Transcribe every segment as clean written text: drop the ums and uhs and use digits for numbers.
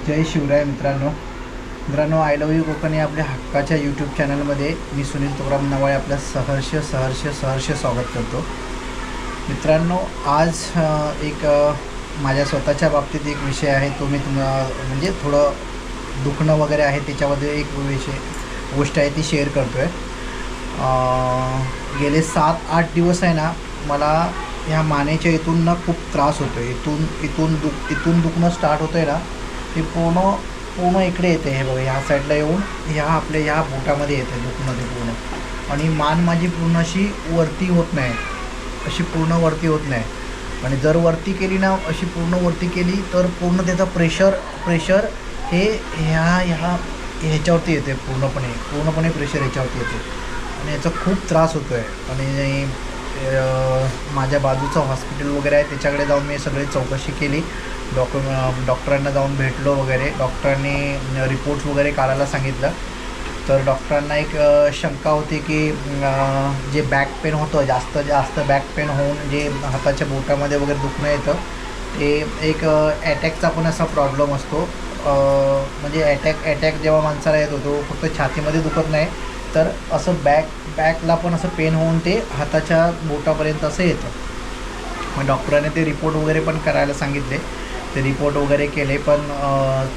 जय शिवराय मित्रांनो, I love you Konkan या आपल्या हक्काच्या यूट्यूब चॅनलमध्ये मी सुनील तुकाराम नवाळे आपल्या सहर्ष स्वागत करतो. मित्रांनो, आज एक माझ्या स्वतःच्या बाबतीत एक विषय आहे, तो मी म्हणजे थोडं दुखणं वगैरे आहे त्याच्यामध्ये एक गोष्ट आहे ती शेअर करतो आहे. गेले 7-8 दिवस आहे ना, मला ह्या मानेच्या इथून ना खूप त्रास होतो आहे. इथून दुखणं स्टार्ट होतं आहे ना, ते पूर्ण इकडे येते. हे बघा, ह्या साईडला येऊन आपल्या ह्या बोटामध्ये येते दुखणं ते पूर्ण. आणि मान माझी पूर्ण अशी वरती होत नाही, अशी पूर्ण वरती होत नाही. आणि जर वरती केली ना, अशी पूर्ण वरती केली तर पूर्ण त्याचा प्रेशर हे ह्याच्यावरती येते. पूर्णपणे प्रेशर ह्याच्यावरती येते आणि याचा खूप त्रास होतो आहे. आणि माझ्या बाजूचं हॉस्पिटल वगैरे आहे, त्याच्याकडे जाऊन मी सगळी चौकशी केली. डॉक्टरांना जाऊन भेटलो वगैरे. डॉक्टरांनी रिपोर्ट्स वगैरे काढायला सांगितलं. तर डॉक्टरांना एक शंका होती की जे बॅक पेन होतं, जास्त बॅक पेन होऊन जे हाताच्या बोटामध्ये वगैरे दुखणं येतं, ते एक अटॅकचा पण असा प्रॉब्लेम असतो. म्हणजे अटॅक जेव्हा माणसाला येतो तो फक्त छातीमध्ये दुखत नाही, तर असं बॅकला पण असं पेन होऊन ते हाताच्या बोटापर्यंत असं येतं. मग डॉक्टरांनी ते रिपोर्ट वगैरे पण करायला सांगितले. ते रिपोर्ट वगैरे केले, पण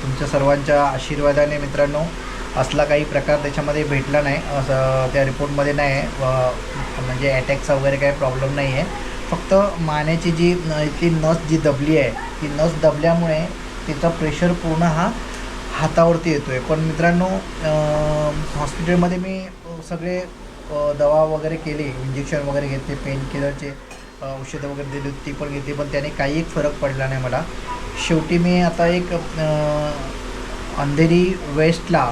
तुमच्या सर्वांच्या आशीर्वादाने मित्रांनो असला काही प्रकार त्याच्यामध्ये भेटला नाही. असं त्या रिपोर्टमध्ये नाही आहे. म्हणजे अटॅकचा वगैरे काही प्रॉब्लेम नाही आहे. फक्त मानेची जी ती नस जी दबली आहे, ती नस दबल्यामुळे तिचा प्रेशर पूर्ण हा हातावरती येतो आहे. पण मित्रांनो, हॉस्पिटलमध्ये मी सगळे दवा वगैरे केली, इंजेक्शन वगैरे घेतले, पेन किलरचे औषधं वगैरे दिली, ती पण घेतली, पण त्याने काही एक फरक पडला नाही मला. शेवटी मी आता एक अंधेरी वेस्टला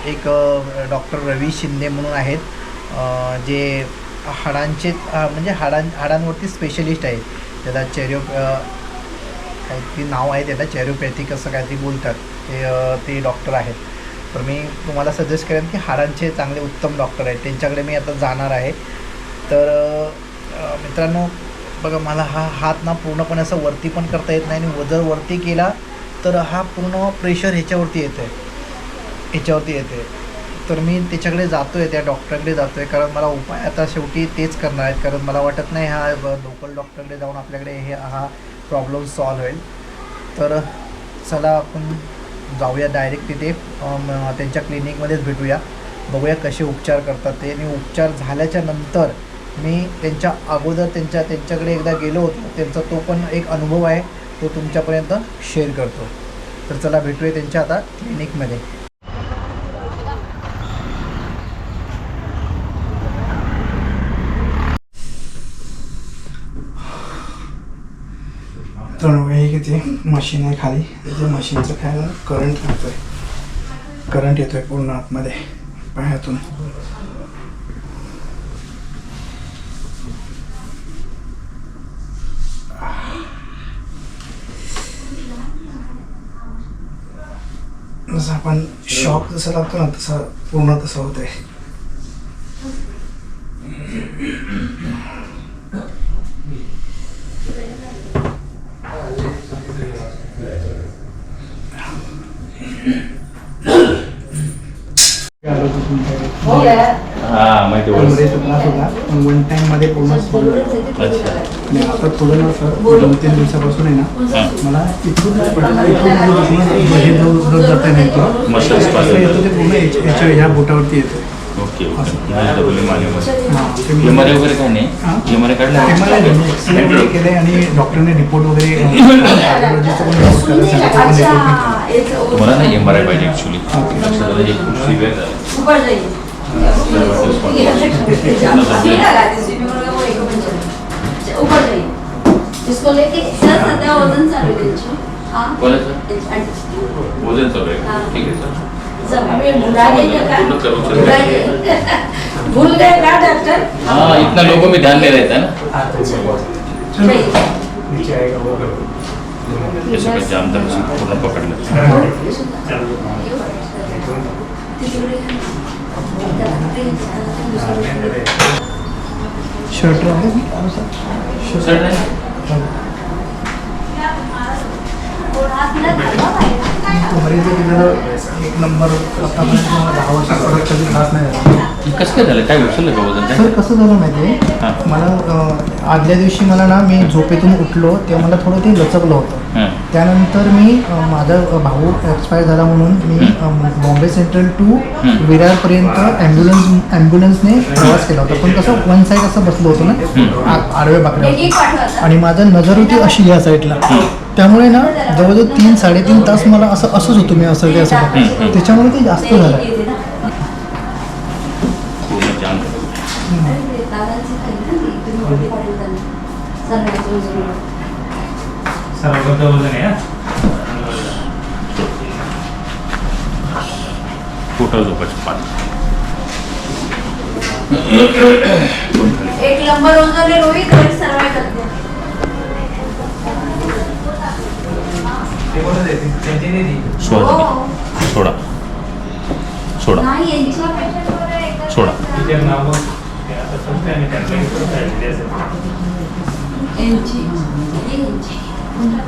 एक डॉक्टर रवी शिंदे म्हणून आहेत, जे हाडांचे म्हणजे हाडांवरती स्पेशलिस्ट आहेत. त्याला काहीतरी नाव आहे, त्याला चेरोपॅथिक असं काहीतरी बोलतात. ते डॉक्टर आहेत. तर मी तुम्हाला सजेस्ट करेन की हाडांचे चांगले उत्तम डॉक्टर आहेत, त्यांच्याकडे मी आता जाणार आहे. तर मित्रांनो बघा, मला हा हात ना पूर्णपणे असं वरती पण करता येत नाही, आणि जर वरती केला तर हा पूर्ण प्रेशर ह्याच्यावरती येते. तर मी त्याच्याकडे जातो आहे, त्या डॉक्टरकडे जातो आहे, कारण मला उपाय आता शेवटी तेच करणार आहेत. कारण मला वाटत नाही हा लोकल डॉक्टरकडे जाऊन आपल्याकडे हा प्रॉब्लेम सॉल्व होईल. तर चला आपण जाऊया डायरेक्ट तिथे, त्यांच्या क्लिनिकमध्येच भेटूया, बघूया कसे उपचार करतात ते. आणि उपचार झाल्याच्या नंतर मी त्यांच्या अगोदर त्यांच्याकडे एकदा गेलो होतो, त्यांचा तो पण एक अनुभव आहे, तो तुमच्यापर्यंत शेअर करतो. तर चला भेटूया त्यांच्या आता क्लिनिकमध्ये. तर हे किती मशीन आहे खाली, त्या मशीनचं काय करंट येतोय पूर्ण आतमध्ये पायातून. जसं आपण शॉक जसं लागतो ना, तसं पूर्ण तसं होतंय. वन टाइम मध्ये पूर्ण. आणि आता थोडं ना सर, 2-3 दिवसापासून आहे ना, मला इथून जाता नाही येतो, ते पूर्ण ह्या बोटावरती येतो. ओके वगैरे काय नाही, केलंय. आणि डॉक्टरने रिपोर्ट वगैरे तुम्हाला नाही MRI पाहिजे ॲक्च्युली. वजन चालू आहे, ठीक आहे सर. भूल गए क्या डॉक्टर? हाँ, इतना लोगों में ध्यान नहीं रहता है ना. हे सगळं जाम तर पूर्ण पकडलं. शर्ट आहे सर नाही मरीचं तिथं एक नंबर आतापर्यंत मला 10 वर्षात परत कधी त्रास नाही झाला. कसं काय झालं, काय उचललं का वजन काय? सर कसं झालं माहिती हां. आहे मला आदल्या दिवशी मला ना मी झोपेतून उठलो तेव्हा मला थोडं ते लचकलं होतं. हां. त्यानंतर मी माझा भाऊ एक्सपायर झाला म्हणून मी बॉम्बे सेंट्रल टू विरारपर्यंत ॲम्ब्युलन्सने प्रवास केला होता. पण कसं वन साईड असं बसलो होतो ना आडव्या बाकड्यावर आणि माझं नजर होती अशी या साईडला. त्यामुळे ना जवळजवळ 3-3.5 तास मला असंच होतं मी असं ते असं त्याच्यामुळे ते जास्त झालं. पूर्ण जाम. पोटावर झोपायचं पाच. एक नंबर वजन रोहित आणि सर्वाय करते. सोडा सोडा सोडा नाही यांच्या सोडा.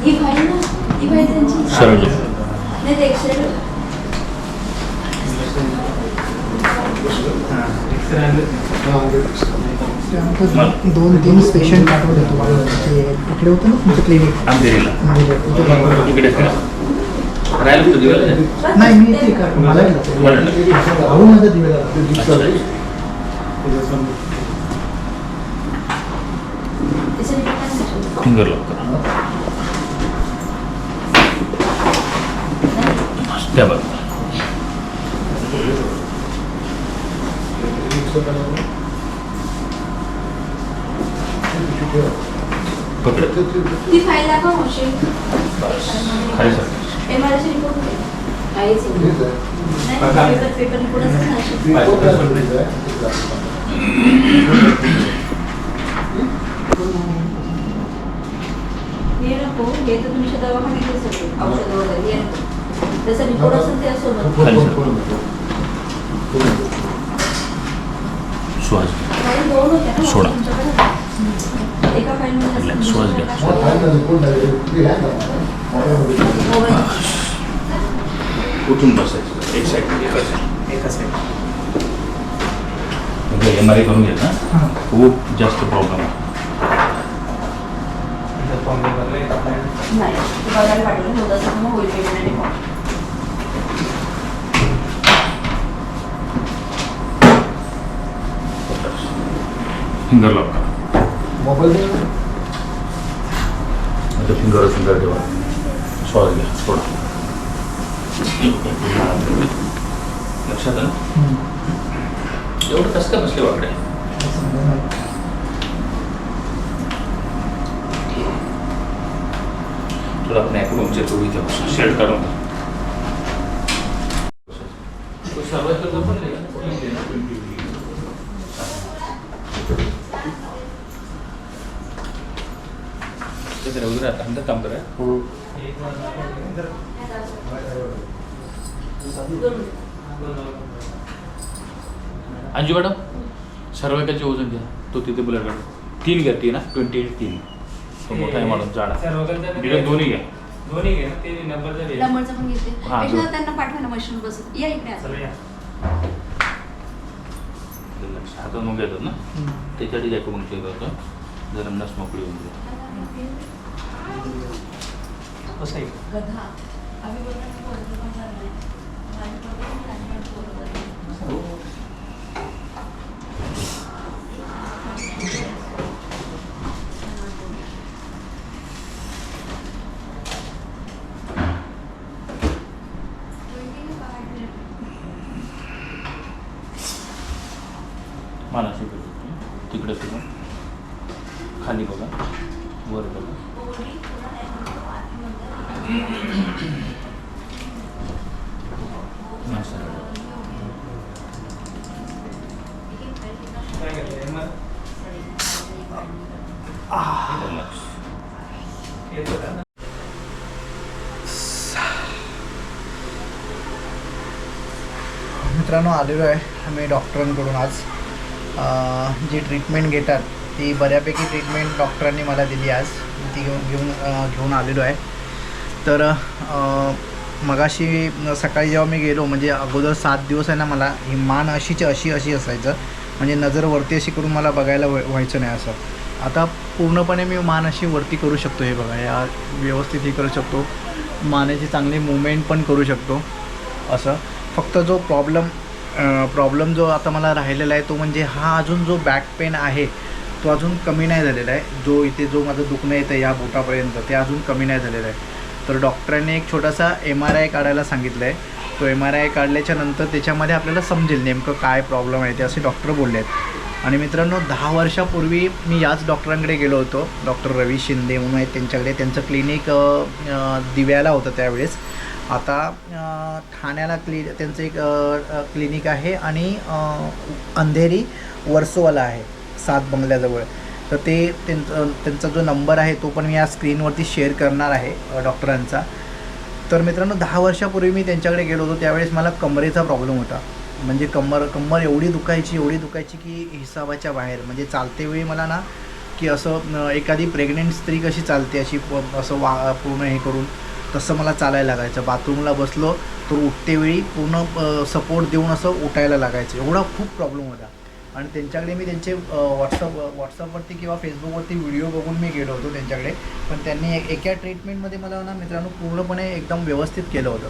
ही फाईल ना ही फाईल त्यांची सरळ झोप. नाही ते एक्सरे त्यानंतर 2-3 पेशंट पाठवत होतो ते इकडे होतं ना तुमचं क्लिनिक अंधेरीला इकडे राहायला कुठं दिवायला नाही मी ते मला भाऊ माझा दिवेला फिंगर लॉक करा. त्या बघ पकड. ती फाईल दाखवा मोशी खाली सर एमआरआयची रिपोर्ट काहीच नाही पेपर रिपोर्टच नाही. हे नको हे तर तुमच्या दवाखान्यात सगळे औषध वगैरे हे नको जसं रिपोर्ट असेल त्यासोबत खाली सर. श्वास घ्या. फाईल 2 होत्या ना सोडा. तुमच्याकडे एका फाईलमध्ये श्वास घ्या. उठून बसायचं एक साईड एका साईड MRI करून घेत ना खूप जास्त प्रॉब्लेम आहे. नाही ते बघायला पाठवलं होतं असं मग होईल पेमेंट आणि फॉर्म. फिंगर लॉक करा. आता फिंगर ठेवा. श्वास घ्या थोडा. लक्षात आलं एवढं कसं काय बसले वाकडे. तुला आपण ऐकून उंचे थोडी इथे शेड काढून अंदर काम करा. अंजू मॅडम सर्वाइकलचे वजन घ्या. तो तिथे बुलेट काढू. 3 घ्या. 3 ना 28 तो मोठा आहे मॅडम जाडा. दोन्ही घ्या. नंबरचं पण घेते हां, पेशंट त्यांना पाठवा ना मशीन बसत या इकडे आता. हातात मग घेतात ना त्याच्यासाठी जॅको मग चेक होतं जर नस मोकळी होऊन जाईल. कसं आहे गधा आम्ही बोलतो पण नाही मानसिक तिकडे सुद्धा खाली बघा वर बघा. मित्रांनो आलेलो आहे मी डॉक्टरांकडून आज. जी ट्रीटमेंट घेतात ती बऱ्यापैकी ट्रीटमेंट डॉक्टरांनी मला दिली आज. ती घेऊन आलेलो आहे. तर मगाशी सकाळी जेव्हा मी गेलो म्हणजे अगोदर 7 दिवस आहे ना मला ही मान अशी असायचं, म्हणजे नजर वरती अशी करून मला बघायला व्हायचं नाही असं. आता पूर्णपणे मी मान अशी वरती करू शकतो. हे बघा या व्यवस्थित हे करू शकतो, मानेची चांगली मूवमेंट पण करू शकतो असं. फक्त जो प्रॉब्लेम जो आता मला राहिलेला आहे तो म्हणजे हा अजून जो बॅक पेन आहे तो अजून कमी नाही झालेला आहे. जो इथे जो माझं दुखणं येतं या बोटापर्यंत ते अजून कमी नाही झालेलं आहे. तर डॉक्टरांनी एक छोटासा MRI काढायला सांगितलं आहे. तो MRI काढल्याच्या नंतर त्याच्यामध्ये आपल्याला समजेल नेमकं काय प्रॉब्लेम आहे ते, असे डॉक्टर बोलले आहेत. आणि मित्रांनो 10 वर्षापूर्वी मी याच डॉक्टरांकडे गेलो होतो. डॉक्टर रवी शिंदे म्हणून आहेत त्यांच्याकडे. त्यांचं क्लिनिक दिव्याला होतं त्यावेळेस. आता ठाण्याला त्यांचं एक क्लिनिक आहे आणि अंधेरी वर्सोवाला आहे 7 बंगल्याजवळ. तर त्यांचा जो नंबर आहे तो पण मी या स्क्रीनवरती शेअर करणार आहे डॉक्टरांचा. तर मित्रांनो 10 वर्षापूर्वी मी त्यांच्याकडे गेलो होतो. त्यावेळेस मला कमरेचा प्रॉब्लेम होता. म्हणजे कंबर एवढी दुखायची की हिसाबाच्या बाहेर. म्हणजे चालतेवेळी मला ना की असं एखादी प्रेग्नेंट स्त्री कशी चालते अशी असं पूर्ण हे करून तसं मला चालायला लागायचं. बाथरूमला बसलो तर उठतेवेळी पूर्ण सपोर्ट देऊन असं उठायला लागायचं. एवढा खूप प्रॉब्लेम होता. आणि त्यांच्याकडे मी त्यांचे व्हॉट्सअपवरती किंवा फेसबुकवरती व्हिडिओ बघून मी गेलो होतो त्यांच्याकडे. पण त्यांनी एका ट्रीटमेंटमध्ये मला ना मित्रांनो पूर्णपणे एकदम व्यवस्थित केलं होतं.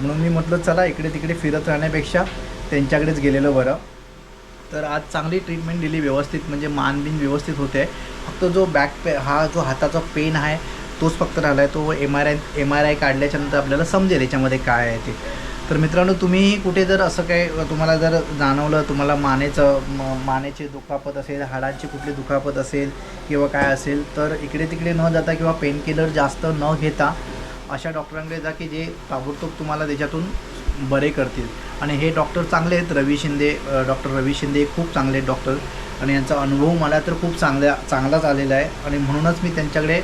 म्हणून मी म्हटलं चला इकडे तिकडे फिरत राहण्यापेक्षा त्यांच्याकडेच गेलेलं बरं. तर आज चांगली ट्रीटमेंट दिली व्यवस्थित, म्हणजे मान बिन व्यवस्थित होते. फक्त जो हा जो हाताचा पेन आहे तोच फक्त राहिला आहे. तो MRI काढल्याच्यानंतर आपल्याला समजेल याच्यामध्ये काय आहे ते. तर मित्रांनो तुम्ही कुठे जर असं काय तुम्हाला जर जाणवलं, तुम्हाला मानेची दुखापत असेल, हाडांची कुठली दुखापत असेल किंवा काय असेल, तर इकडे तिकडे न जाता किंवा पेनकिलर जास्त न घेता अशा डॉक्टरांकडे जा की जे ताबडतोब तुम्हाला त्याच्यातून बरे करतील. आणि हे डॉक्टर चांगले आहेत. डॉक्टर रवी शिंदे खूप चांगले आहेत डॉक्टर. आणि यांचा अनुभव मला तर खूप चांगलाच आलेला आहे. आणि म्हणूनच मी त्यांच्याकडे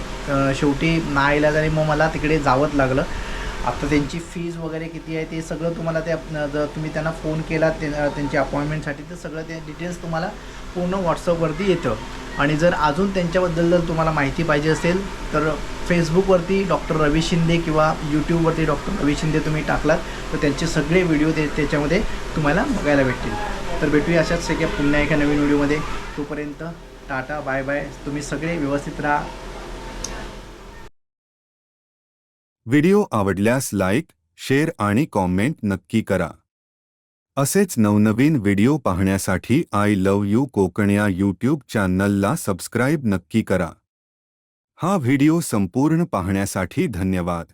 शेवटी नाईलाजाने मग मला तिकडे जावंच लागलं. आता त्यांची फीज वगैरे किती आहे ते सगळं तुम्हाला जर तुम्ही त्यांना फोन केला त्यांची अपॉइंटमेंटसाठी तर सगळं ते डिटेल्स तुम्हाला पूर्ण व्हॉट्सअपवरती येतं. आणि जर अजून त्यांच्याबद्दल जर तुम्हाला माहिती पाहिजे असेल तर फेसबुकवरती डॉक्टर रवी शिंदे किंवा यूट्यूबवरती डॉक्टर रवी शिंदे तुम्ही टाकलात तर त्यांचे सगळे व्हिडिओ त्याच्यामध्ये तुम्हाला बघायला भेटतील. तर भेटूया अशाच पुन्हा एका नवीन व्हिडिओमध्ये. तोपर्यंत टाटा बाय बाय. तुम्ही सगळे व्यवस्थित राहा. व्हिडिओ आवडल्यास लाईक, शेअर आणि कॉमेंट नक्की करा. असेच नवनवीन व्हिडिओ पाहण्यासाठी आय लव्ह यू कोकण या यूट्यूब चॅनलला सबस्क्राईब नक्की करा. हा व्हिडिओ संपूर्ण पाहण्यासाठी धन्यवाद.